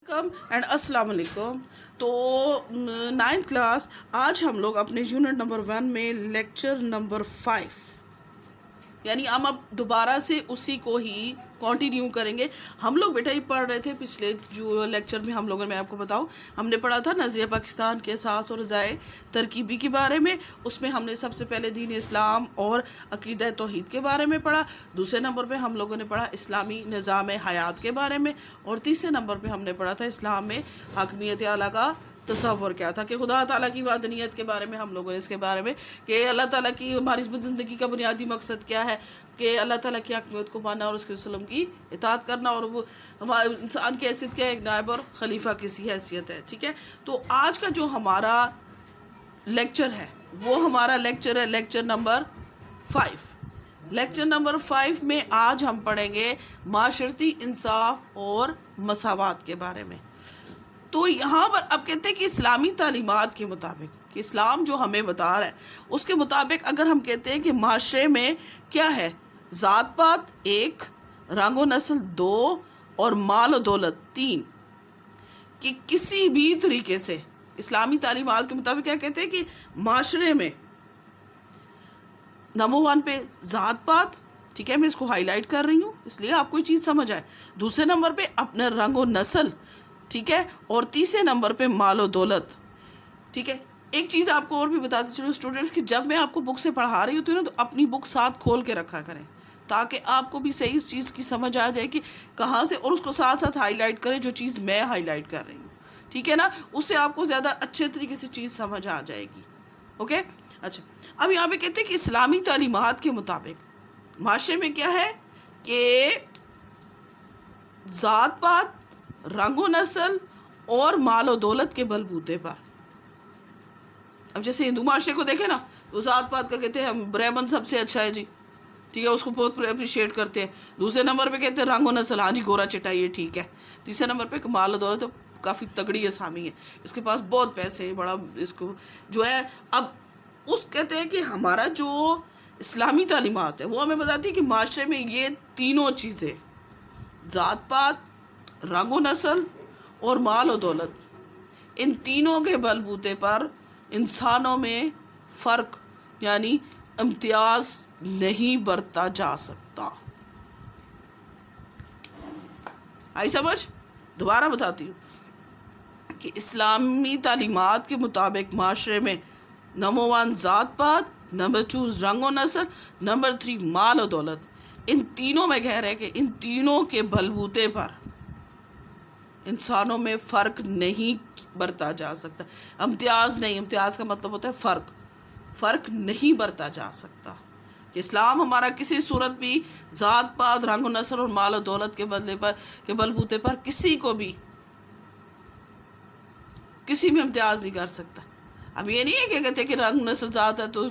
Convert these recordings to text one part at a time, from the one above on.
And السلام علیکم. تو 9th کلاس آج ہم لوگ اپنے یونٹ نمبر 1 میں لیکچر نمبر 5 یعنی ہم اب دوبارہ سے اسی کو ہی کنٹینیو کریں گے. ہم لوگ بیٹا یہ پڑھ رہے تھے پچھلے جو لیکچر میں ہم لوگوں نے, میں آپ کو بتاؤں, ہم نے پڑھا تھا نظریہ پاکستان کے اساس اور رضائے ترکیبی کے بارے میں. اس میں ہم نے سب سے پہلے دین اسلام اور عقیدہ توحید کے بارے میں پڑھا. دوسرے نمبر پہ ہم لوگوں نے پڑھا اسلامی نظام حیات کے بارے میں, اور تیسرے نمبر پہ ہم نے پڑھا تھا اسلام میں حاکمیت اعلیٰ کا تصور کیا تھا, کہ خدا تعالیٰ کی وحدانیت کے بارے میں ہم لوگوں نے اس کے بارے میں کہ اللہ تعالیٰ کی ہماری زندگی کا بنیادی مقصد کیا ہے, کہ اللہ تعالیٰ کی حکمیت کو ماننا اور اس کے وسلم کی اطاعت کرنا, اور وہ ہمارے انسان کی حیثیت کیا ہے, ایک نائب اور خلیفہ کسی حیثیت ہے. ٹھیک ہے, تو آج کا جو ہمارا لیکچر ہے وہ ہمارا لیکچر ہے لیکچر نمبر 5. لیکچر نمبر 5 میں آج ہم پڑھیں گے معاشرتی انصاف اور مساوات کے بارے میں. تو یہاں پر اب کہتے ہیں کہ اسلامی تعلیمات کے مطابق, کہ اسلام جو ہمیں بتا رہا ہے اس کے مطابق اگر ہم کہتے ہیں کہ معاشرے میں کیا ہے, ذات پات 1, رنگ و نسل 2 اور مال و دولت 3, کہ کسی بھی طریقے سے اسلامی تعلیمات کے مطابق کیا کہتے ہیں کہ معاشرے میں نمبر 1 پہ ذات پات, ٹھیک ہے, میں اس کو ہائی لائٹ کر رہی ہوں اس لیے آپ کو یہ چیز سمجھ آئے. دوسرے نمبر پہ اپنا رنگ و نسل, ٹھیک ہے, اور تیسرے نمبر پہ مال و دولت. ٹھیک ہے, ایک چیز آپ کو اور بھی بتاتے چلو اسٹوڈنٹس, کہ جب میں آپ کو بک سے پڑھا رہی ہوتی ہوں نا تو اپنی بک ساتھ کھول کے رکھا کریں تاکہ آپ کو بھی صحیح اس چیز کی سمجھ آ جائے کہ کہاں سے, اور اس کو ساتھ ساتھ ہائی لائٹ کریں جو چیز میں ہائی لائٹ کر رہی ہوں. ٹھیک ہے نا, اس سے آپ کو زیادہ اچھے طریقے سے چیز سمجھ آ جائے گی. اوکے, اچھا, اب یہاں پہ کہتے ہیں کہ اسلامی تعلیمات کے مطابق معاشرے میں کیا ہے کہ ذات پات, رنگ و نسل اور مال و دولت کے بلبوتے پر. اب جیسے ہندو معاشرے کو دیکھیں نا تو ذات پات کا کہتے ہیں ہم برہمن سب سے اچھا ہے جی, ٹھیک ہے, اس کو بہت اپریشیٹ کرتے ہیں. دوسرے نمبر پہ کہتے ہیں رنگ و نسل, ہاں جی گورا چٹائی ہے, ٹھیک ہے. تیسرے نمبر پہ مال و دولت کافی تگڑی اسامی ہے, اس کے پاس بہت پیسے ہیں, بڑا اس کو جو ہے. اب اس کہتے ہیں کہ ہمارا جو اسلامی تعلیمات ہے وہ ہمیں بتاتی ہے کہ معاشرے میں یہ تینوں چیزیں, ذات پات, رنگ و نسل اور مال و دولت, ان تینوں کے بلبوتے پر انسانوں میں فرق یعنی امتیاز نہیں برتا جا سکتا. آئی سمجھ؟ دوبارہ بتاتی ہوں کہ اسلامی تعلیمات کے مطابق معاشرے میں نمبر 1 ذات پات, نمبر 2 رنگ و نسل, نمبر 3 مال و دولت, ان تینوں میں کہہ رہے ہیں کہ ان تینوں کے بلبوتے پر انسانوں میں فرق نہیں برتا جا سکتا. امتیاز نہیں, امتیاز کا مطلب ہوتا ہے فرق نہیں برتا جا سکتا. کہ اسلام ہمارا کسی صورت بھی ذات پات, رنگ و نسل اور مال و دولت کے بلبوتے پر کسی کو بھی کسی میں امتیاز نہیں کر سکتا. اب یہ نہیں ہے کہ کہتے ہیں کہ رنگ نسل ذات ہے تو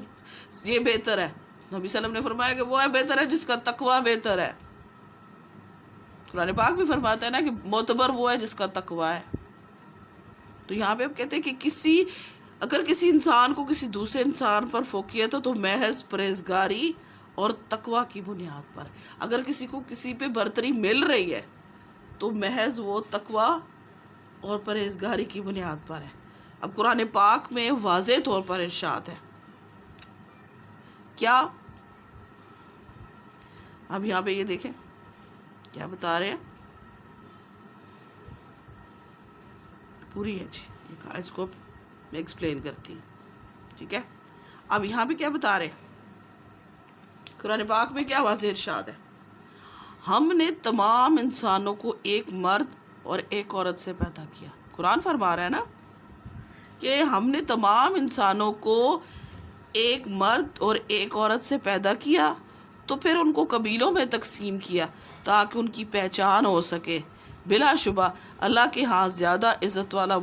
یہ بہتر ہے. نبی صلی اللہ علیہ وسلم نے فرمایا کہ وہ ہے بہتر ہے جس کا تقوی بہتر ہے. قرآن پاک بھی فرماتا ہے نا کہ معتبر وہ ہے جس کا تقوی ہے. تو یہاں پہ اب کہتے ہیں کہ اگر کسی انسان کو کسی دوسرے انسان پر فوقیت ہو تو محض پرہیزگاری اور تقوی کی بنیاد پر. اگر کسی کو کسی پہ برتری مل رہی ہے تو محض وہ تقوی اور پرہیزگاری کی بنیاد پر ہے. اب قرآن پاک میں واضح طور پر ارشاد ہے کیا, اب یہاں پہ یہ دیکھیں کیا بتا رہے ہیں, پوری ہے جی, اس کو میں ایکسپلین کرتی ہوں. ٹھیک ہے, اب یہاں پہ کیا بتا رہے ہیں, قرآن پاک میں کیا واضح ارشاد ہے, ہم نے تمام انسانوں کو ایک مرد اور ایک عورت سے پیدا کیا. قرآن فرما رہا ہے نا کہ ہم نے تمام انسانوں کو ایک مرد اور ایک عورت سے پیدا کیا, تو پھر ان کو قبیلوں میں تقسیم کیا تاکہ ان کی پہچان ہو سکے. بلا شبہ اللہ کے ہاں زیادہ عزت والا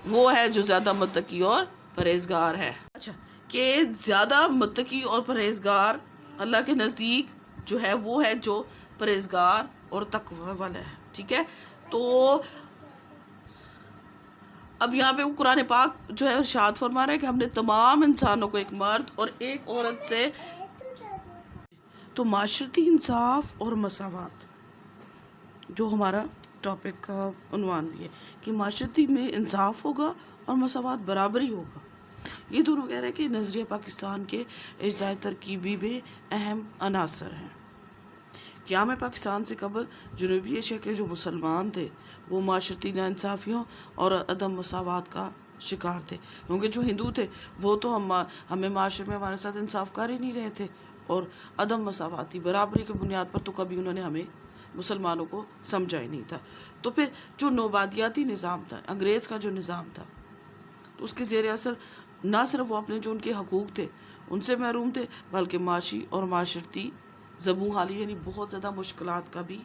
وہ ہے جو زیادہ متقی اور پرہیزگار ہے. اچھا, کہ زیادہ متقی اور پرہیزگار اللہ کے نزدیک جو ہے وہ ہے جو پرہیزگار اور تقوی والا ہے. ٹھیک ہے, تو اب یہاں پہ وہ قرآن پاک جو ہے ارشاد فرما رہا ہے کہ ہم نے تمام انسانوں کو ایک مرد اور ایک عورت سے. تو معاشرتی انصاف اور مساوات جو ہمارا ٹاپک کا عنوان بھی ہے کہ معاشرتی میں انصاف ہوگا اور مساوات برابری ہوگا۔ یہ دونوں کہہ رہے ہیں کہ نظریہ پاکستان کے اجزائے ترکیبی میں اہم عناصر ہیں۔ قیام پاکستان سے قبل جنوبی ایشیا کے جو مسلمان تھے وہ معاشرتی ناانصافیوں اور عدم مساوات کا شکار تھے، کیونکہ جو ہندو تھے وہ تو ہمیں معاشرے میں ہمارے ساتھ انصاف کر ہی نہیں رہے تھے، اور عدم مساواتی برابری کی بنیاد پر تو کبھی انہوں نے ہمیں مسلمانوں کو سمجھا ہی نہیں تھا۔ تو پھر جو نوبادیاتی نظام تھا، انگریز کا جو نظام تھا، تو اس کے زیر اثر نہ صرف وہ اپنے جو ان کے حقوق تھے ان سے محروم تھے، بلکہ معاشی اور معاشرتی زبوں حالی یعنی بہت زیادہ مشکلات کا بھی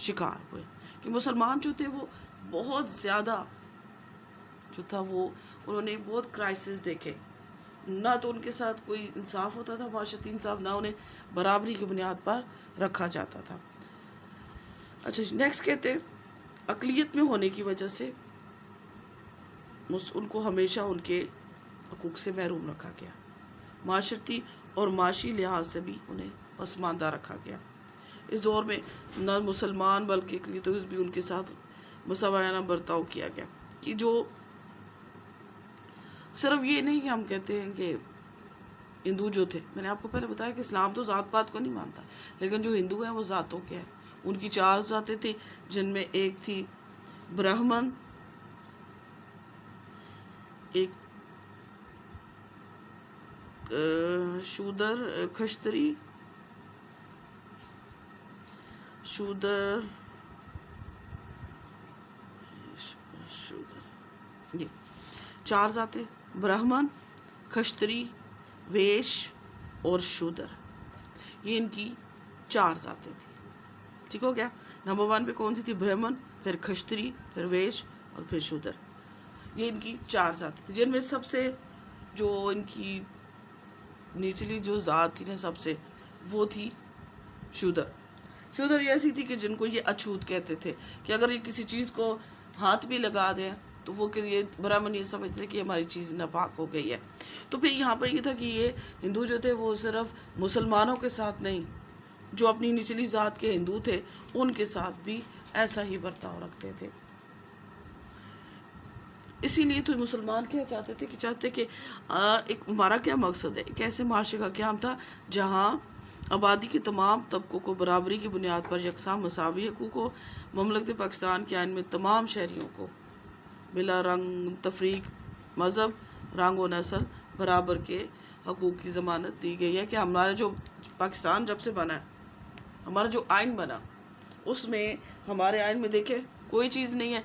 شکار ہوئے، کہ مسلمان جو تھے وہ بہت زیادہ جو تھا وہ انہوں نے بہت کرائسس دیکھے، نہ تو ان کے ساتھ کوئی انصاف ہوتا تھا، معاشرتی انصاف، نہ انہیں برابری کی بنیاد پر رکھا جاتا تھا۔ اچھا نیکسٹ کہتے ہیں اقلیت میں ہونے کی وجہ سے ان کو ہمیشہ ان کے حقوق سے محروم رکھا گیا، معاشرتی اور معاشی لحاظ سے بھی انہیں پسماندہ رکھا گیا۔ اس دور میں نہ مسلمان بلکہ اقلیتوں بھی ان کے ساتھ مساویانہ برتاؤ کیا گیا، کہ جو صرف یہ نہیں کہ ہم کہتے ہیں کہ ہندو جو تھے، میں نے آپ کو پہلے بتایا کہ اسلام تو ذات پات کو نہیں مانتا، لیکن جو ہندو ہیں وہ ذاتوں کے ہیں۔ ان کی 4 ذاتیں تھیں، جن میں ایک تھی برہمن، ایک شودر، کھشتری، یہ 4 ذاتیں، برہمن، کھشتری، ویش اور شودر، یہ ان کی 4 ذاتیں تھیں۔ ٹھیک ہو گیا؟ نمبر 1 پہ کون سی تھی؟ برہمن، پھر کھشتری، پھر ویش اور پھر شودر، یہ ان کی 4 ذاتیں تھیں، جن میں سب سے جو ان کی نچلی جو ذات تھی نا سب سے، وہ تھی شودر۔ شودر یہ ایسی تھی کہ جن کو یہ اچھوت کہتے تھے، کہ اگر یہ کسی چیز کو ہاتھ بھی لگا دیں تو وہ کہ یہ برہمن یہ سمجھتے تھے کہ ہماری چیز ناپاک ہو گئی ہے۔ تو پھر یہاں پر یہ تھا کہ یہ ہندو جو تھے وہ صرف مسلمانوں کے ساتھ نہیں، جو اپنی نچلی ذات کے ہندو تھے ان کے ساتھ بھی ایسا ہی برتاؤ رکھتے تھے۔ اسی لیے تو مسلمان کیا چاہتے کہ ایک ہمارا کیا مقصد ہے، ایک ایسے معاشرے کا قیام تھا جہاں آبادی کے تمام طبقوں کو برابری کی بنیاد پر یکساں مساوی حقوق ہو، مملکت پاکستان کے آئین میں تمام شہریوں کو بلا رنگ تفریق، مذہب، رنگ و نسل برابر کے حقوق کی ضمانت دی گئی ہے، کہ ہمارا جو پاکستان جب سے بنا ہے، ہمارا جو آئین بنا، اس میں ہمارے آئین میں دیکھیں کوئی چیز نہیں ہے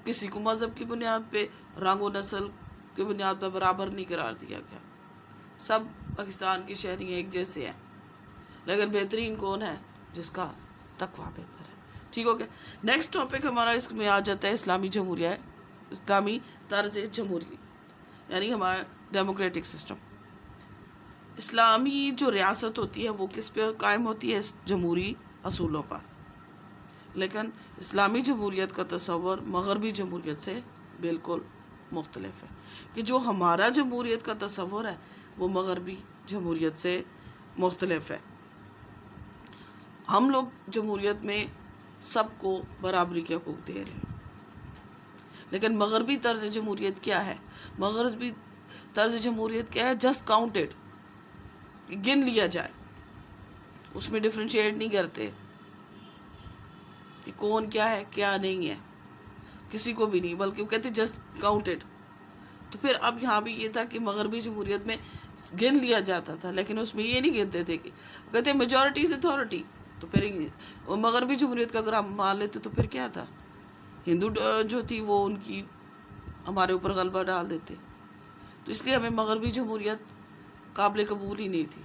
کسی کو مذہب کی بنیاد پہ، رنگ و نسل کی بنیاد پہ برابر نہیں قرار دیا گیا۔ سب پاکستان کے شہری ایک جیسے ہیں، لیکن بہترین کون ہے؟ جس کا تقویٰ بہتر ہے۔ ٹھیک ہو گیا؟ نیکسٹ ٹاپک ہمارا اس میں آ جاتا ہے اسلامی جمہوریہ، اسلامی طرز جمہوری، یعنی ہمارا ڈیموکریٹک سسٹم۔ اسلامی جو ریاست ہوتی ہے وہ کس پہ قائم ہوتی ہے؟ جمہوری اصولوں پر، لیکن اسلامی جمہوریت کا تصور مغربی جمہوریت سے بالکل مختلف ہے، کہ جو ہمارا جمہوریت کا تصور ہے وہ مغربی جمہوریت سے مختلف ہے۔ ہم لوگ جمہوریت میں سب کو برابری کے حقوق دے رہے ہیں، لیکن مغربی طرز جمہوریت کیا ہے؟ مغربی طرز جمہوریت کیا ہے؟ جسٹ کاؤنٹڈ، گن لیا جائے، اس میں ڈفرینشیٹ نہیں کرتے کہ کون کیا ہے کیا نہیں ہے، کسی کو بھی نہیں، بلکہ وہ کہتے جسٹ کاؤنٹڈ۔ تو پھر اب یہاں بھی یہ تھا کہ مغربی جمہوریت میں گن لیا جاتا تھا، لیکن اس میں یہ نہیں گنتے تھے، کہ کہتے میجورٹی از اتھارٹی۔ تو پھر مغربی جمہوریت کا اگر ہم مان لیتے تو پھر کیا تھا؟ ہندو جو تھی وہ ان کی ہمارے اوپر غلبہ ڈال دیتے۔ تو اس لیے ہمیں مغربی جمہوریت قابل قبول ہی نہیں تھی،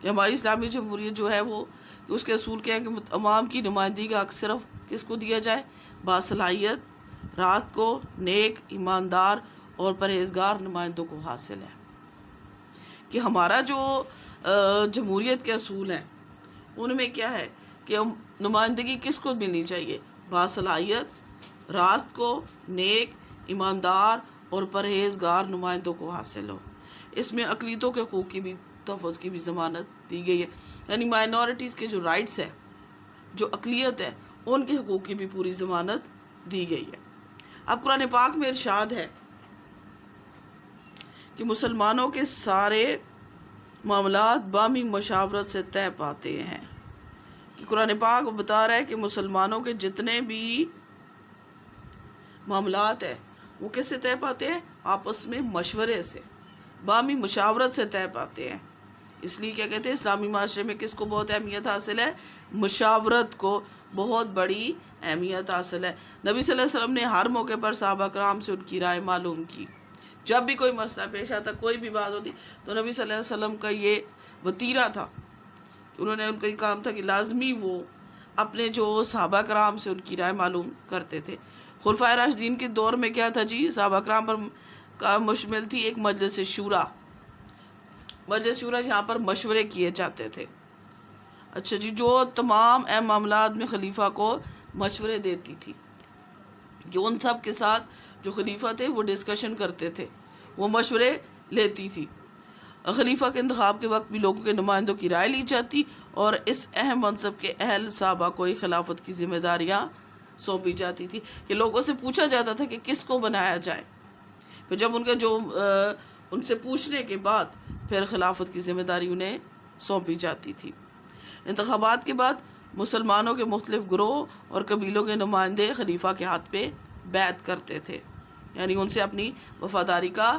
کہ ہماری اسلامی جمہوریت جو ہے وہ اس کے اصول کیا ہیں کہ عوام کی نمائندگی کا حق صرف کس کو دیا جائے؟ باصلاحیت، راست کو، نیک، ایماندار اور پرہیزگار نمائندوں کو حاصل ہے۔ کہ ہمارا جو جمہوریت کے اصول ہیں ان میں کیا ہے کہ نمائندگی کس کو ملنی چاہیے؟ باصلاحیت، راست کو، نیک، ایماندار اور پرہیزگار نمائندوں کو حاصل ہو۔ اس میں اقلیتوں کے حقوق کی بھی تحفظ کی بھی ضمانت دی گئی ہے، یعنی مائنورٹیز کے جو رائٹس ہیں، جو اقلیت ہے ان کے حقوق کی بھی پوری ضمانت دی گئی ہے۔ اب قرآن پاک میں ارشاد ہے کہ مسلمانوں کے سارے معاملات باہمی مشاورت سے طے پاتے ہیں، کہ قرآن پاک بتا رہا ہے کہ مسلمانوں کے جتنے بھی معاملات ہیں وہ کس سے طے پاتے ہیں؟ آپس میں مشورے سے، باہمی مشاورت سے طے پاتے ہیں۔ اس لیے کیا کہتے ہیں، اسلامی معاشرے میں کس کو بہت اہمیت حاصل ہے؟ مشاورت کو بہت بڑی اہمیت حاصل ہے۔ نبی صلی اللہ علیہ وسلم نے ہر موقع پر صحابہ کرام سے ان کی رائے معلوم کی۔ جب بھی کوئی مسئلہ پیش آتا، کوئی بھی بات ہوتی، تو نبی صلی اللہ علیہ وسلم کا یہ وتیرہ تھا، انہوں نے ان کا یہ کام تھا کہ لازمی وہ اپنے جو صحابہ کرام سے ان کی رائے معلوم کرتے تھے۔ خلفائے راشدین کے دور میں کیا تھا جی، صحابہ کرام پر کا مشتمل تھی ایک مجلس شورا، جہاں پر مشورے کیے جاتے تھے۔ اچھا جی، جو تمام اہم معاملات میں خلیفہ کو مشورے دیتی تھی، کہ ان سب کے ساتھ جو خلیفہ تھے وہ ڈسکشن کرتے تھے، وہ مشورے لیتی تھی۔ خلیفہ کے انتخاب کے وقت بھی لوگوں کے نمائندوں کی رائے لی جاتی، اور اس اہم منصب کے اہل صحابہ کو ہی خلافت کی ذمہ داریاں سونپی جاتی تھی، کہ لوگوں سے پوچھا جاتا تھا کہ کس کو بنایا جائے۔ پھر جب ان سے پوچھنے کے بعد پھر خلافت کی ذمہ داری انہیں سونپی جاتی تھی۔ انتخابات کے بعد مسلمانوں کے مختلف گروہ اور قبیلوں کے نمائندے خلیفہ کے ہاتھ پہ بیعت کرتے تھے، یعنی ان سے اپنی وفاداری کا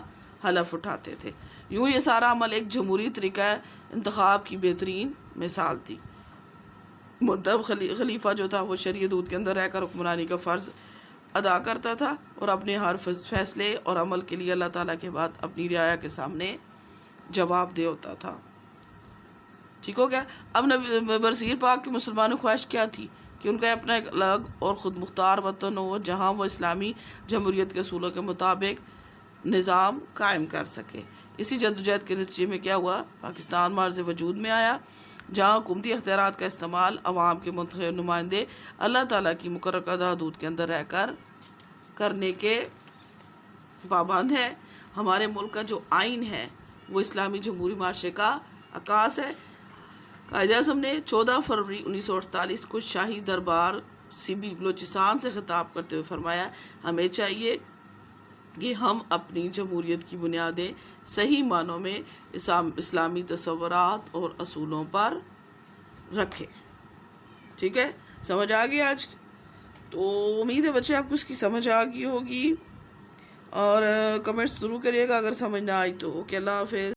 حلف اٹھاتے تھے۔ یوں یہ سارا عمل ایک جمہوری طریقہ انتخاب کی بہترین مثال تھی۔ مدب خلیفہ جو تھا وہ شرعی حدود کے اندر رہ کر حکمرانی کا فرض ادا کرتا تھا، اور اپنے ہر فیصلے اور عمل کے لیے اللہ تعالیٰ کے بعد اپنی رعایا کے سامنے جواب دہ ہوتا تھا۔ ٹھیک ہو گیا۔ اب برصغیر پاک کے مسلمانوں کی خواہش کیا تھی؟ کہ ان کا اپنا ایک الگ اور خود مختار وطن ہو، جہاں وہ اسلامی جمہوریت کے اصولوں کے مطابق نظام قائم کر سکے۔ اسی جدوجہد کے نتیجے میں کیا ہوا؟ پاکستان معرض وجود میں آیا، جہاں حکومتی اختیارات کا استعمال عوام کے منتخب نمائندے اللہ تعالیٰ کی مقرر کردہ حدود کے اندر رہ کر کرنے کے پابند ہے۔ ہمارے ملک کا جو آئین ہے وہ اسلامی جمہوری معاشرے کا عکاس ہے۔ قائد اعظم نے 14 فروری 1948 کو شاہی دربار سیبی بلوچستان سے خطاب کرتے ہوئے فرمایا، ہمیں چاہیے کہ ہم اپنی جمہوریت کی بنیادیں صحیح معنوں میں اسلامی تصورات اور اصولوں پر رکھیں۔ ٹھیک ہے، سمجھ آ گئی آج؟ تو امید ہے بچے آپ کو اس کی سمجھ آ گئی ہوگی، اور کمنٹس ضرور کریے گا اگر سمجھ نہ آئی تو۔ اوکے، اللہ حافظ۔